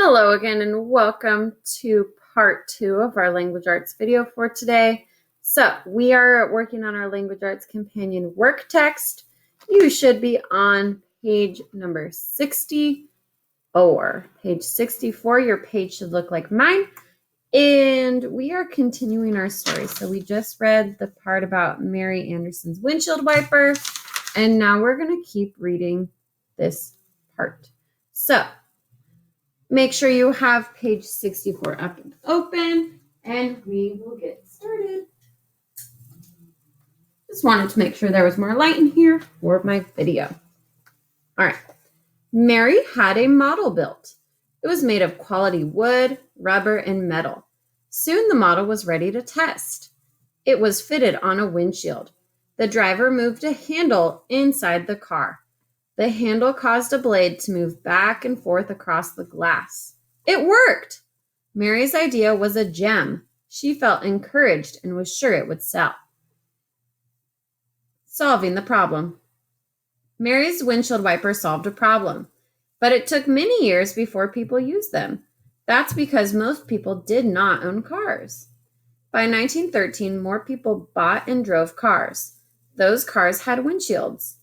Hello again and welcome to part 2 of our language arts video for today. So we are working on our language arts companion work text. You should be on page number 64. Page 64, your page should look like mine. And we are continuing our story. So we just read the part about Mary Anderson's windshield wiper. And now we're going to keep reading this part. So make sure you have page 64 up and open, and we will get started. Just wanted to make sure there was more light in here for my video. All right. Mary had a model built. It was made of quality wood, rubber, and metal. Soon the model was ready to test. It was fitted on a windshield. The driver moved a handle inside the car. The handle caused a blade to move back and forth across the glass. It worked! Mary's idea was a gem. She felt encouraged and was sure it would sell. Solving the problem. Mary's windshield wiper solved a problem, but it took many years before people used them. That's because most people did not own cars. By 1913, more people bought and drove cars. Those cars had windshields.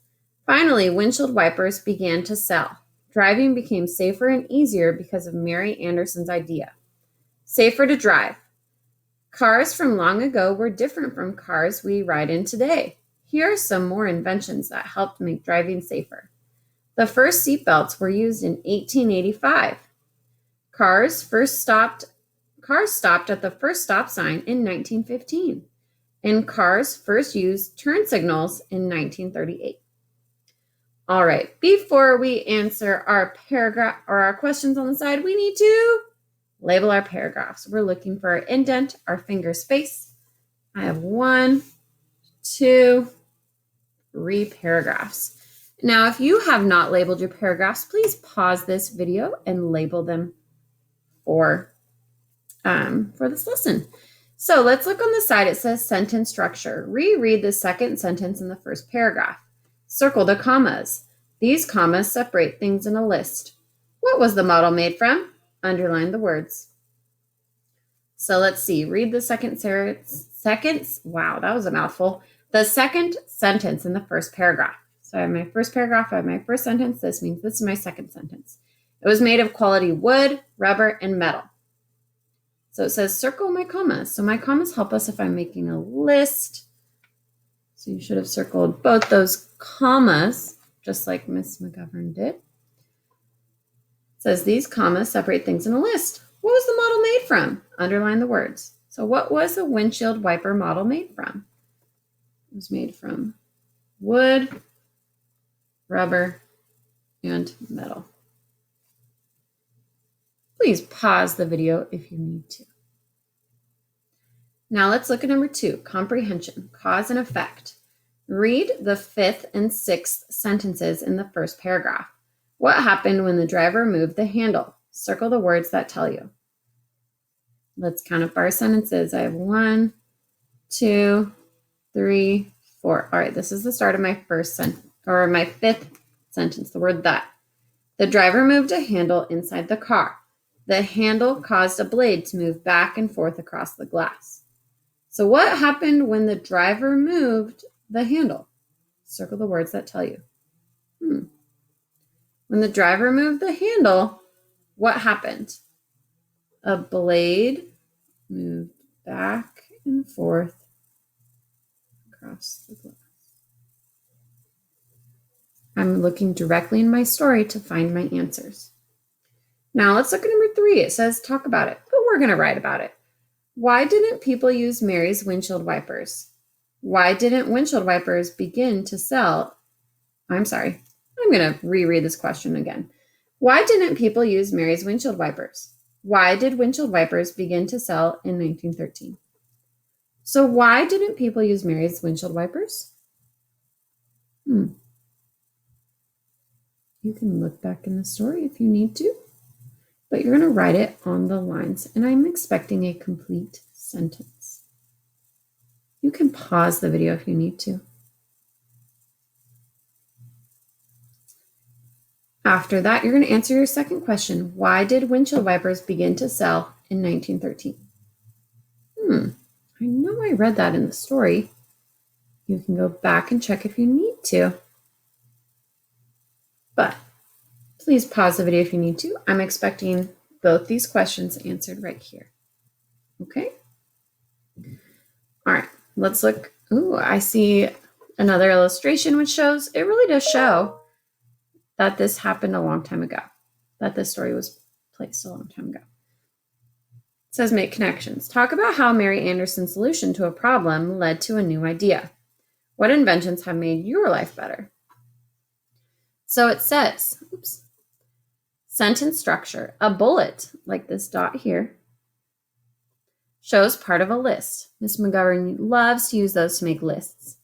Finally, windshield wipers began to sell. Driving became safer and easier because of Mary Anderson's idea. Safer to drive. Cars from long ago were different from cars we ride in today. Here are some more inventions that helped make driving safer. The first seatbelts were used in 1885. Cars stopped at the first stop sign in 1915. And cars first used turn signals in 1938. All right, before we answer our paragraph or our questions on the side, we need to label our paragraphs. We're looking for our indent, our finger space. I have 1, 2, 3 paragraphs. Now, if you have not labeled your paragraphs, please pause this video and label them for this lesson. So let's look on the side. It says sentence structure. Reread the second sentence in the first paragraph. Circle the commas. These commas separate things in a list. What was the model made from? Underline the words. So let's see. Read the second. Wow, that was a mouthful. The second sentence in the first paragraph. So I have my first paragraph. I have my first sentence. This means this is my second sentence. It was made of quality wood, rubber, and metal. So it says circle my commas. So my commas help us if I'm making a list. So you should have circled both those commas, just like Miss McGovern did. It says these commas separate things in a list. What was the model made from? Underline the words. So what was the windshield wiper model made from? It was made from wood, rubber, and metal. Please pause the video if you need to. Now let's look at number 2, comprehension, cause and effect. Read the 5th and 6th sentences in the first paragraph. What happened when the driver moved the handle? Circle the words that tell you. Let's count up our sentences. I have 1, 2, 3, 4. All right, this is the start of my first sentence, or my 5th sentence, the word that. The driver moved a handle inside the car. The handle caused a blade to move back and forth across the glass. So what happened when the driver moved the handle? Circle the words that tell you. When the driver moved the handle, what happened? A blade moved back and forth across the glass. I'm looking directly in my story to find my answers. Now let's look at number 3. It says talk about it, but we're going to write about it. Why didn't people use Mary's windshield wipers? Why didn't windshield wipers begin to sell? I'm going to reread this question again. Why didn't people use Mary's windshield wipers? Why did windshield wipers begin to sell in 1913? So why didn't people use Mary's windshield wipers? You can look back in the story if you need to, but you're going to write it on the lines, and I'm expecting a complete sentence. You can pause the video if you need to. After that, you're going to answer your second question. Why did windshield wipers begin to sell in 1913? I know I read that in the story. You can go back and check if you need to. But please pause the video if you need to. I'm expecting both these questions answered right here. Okay? All right, let's look. Ooh, I see another illustration which shows, it really does show that this happened a long time ago, that this story was placed a long time ago. It says make connections. Talk about how Mary Anderson's solution to a problem led to a new idea. What inventions have made your life better? So it says, sentence structure. A bullet, like this dot here, shows part of a list. Miss McGovern loves to use those to make lists.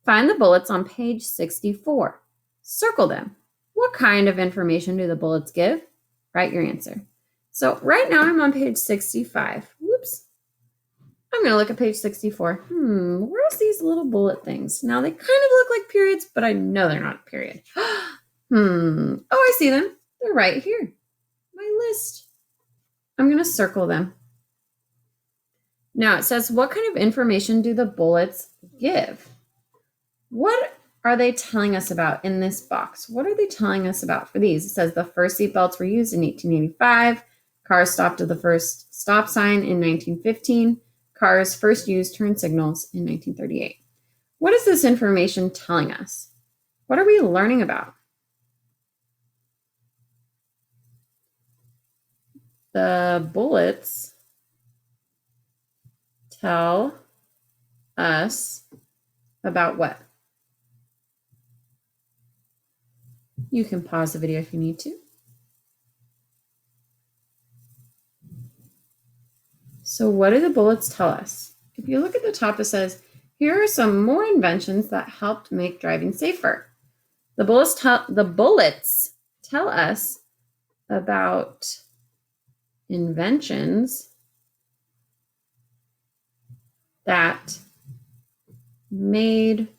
Find the bullets on page 64. Circle them. What kind of information do the bullets give? Write your answer. So right now I'm on page 65. Whoops. I'm going to look at page 64. Where's these little bullet things? Now they kind of look like periods, but I know they're not a period. Oh, I see them. They're right here. My list. I'm going to circle them. Now it says, what kind of information do the bullets give? What are they telling us about in this box? What are they telling us about for these? It says the first seatbelts were used in 1885. Cars stopped at the first stop sign in 1915. Cars first used turn signals in 1938. What is this information telling us? What are we learning about? The bullets tell us about what? You can pause the video if you need to. So what do the bullets tell us? If you look at the top, it says, here are some more inventions that helped make driving safer. The bullets tell us about inventions that made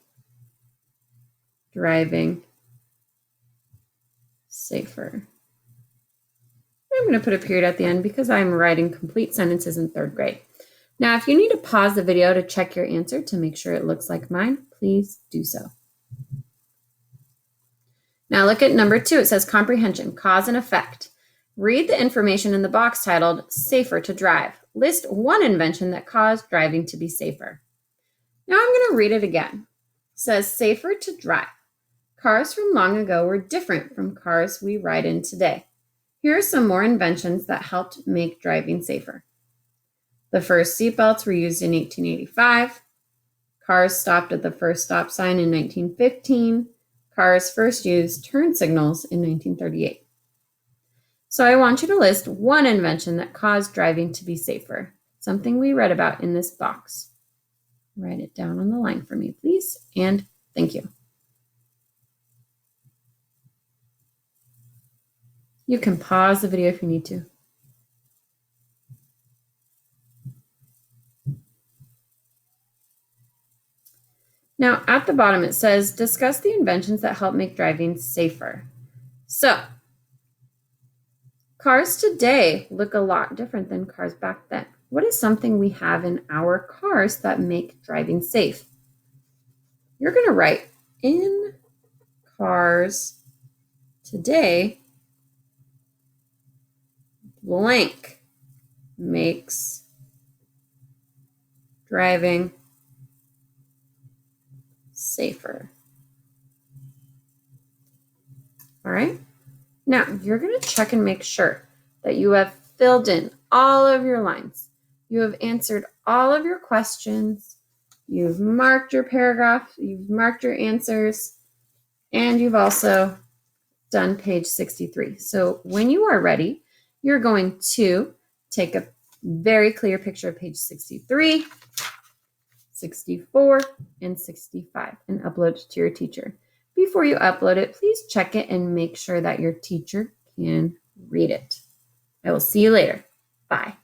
driving safer. I'm going to put a period at the end because I'm writing complete sentences in 3rd grade. Now, if you need to pause the video to check your answer to make sure it looks like mine, please do so. Now look at number 2. It says comprehension, cause and effect. Read the information in the box titled Safer to Drive. List one invention that caused driving to be safer. Now I'm going to read it again. It says safer to drive. Cars from long ago were different from cars we ride in today. Here are some more inventions that helped make driving safer. The first seatbelts were used in 1885. Cars stopped at the first stop sign in 1915. Cars first used turn signals in 1938. So I want you to list one invention that caused driving to be safer, something we read about in this box. Write it down on the line for me, please, and thank you. You can pause the video if you need to. Now, at the bottom, it says, discuss the inventions that help make driving safer. So, cars today look a lot different than cars back then. What is something we have in our cars that make driving safe? You're going to write, in cars today, blank makes driving safer. All right. Now you're going to check and make sure that you have filled in all of your lines. You have answered all of your questions. You've marked your paragraph. You've marked your answers. And you've also done page 63. So when you are ready, you're going to take a very clear picture of page 63, 64, and 65 and upload it to your teacher. Before you upload it, please check it and make sure that your teacher can read it. I will see you later. Bye.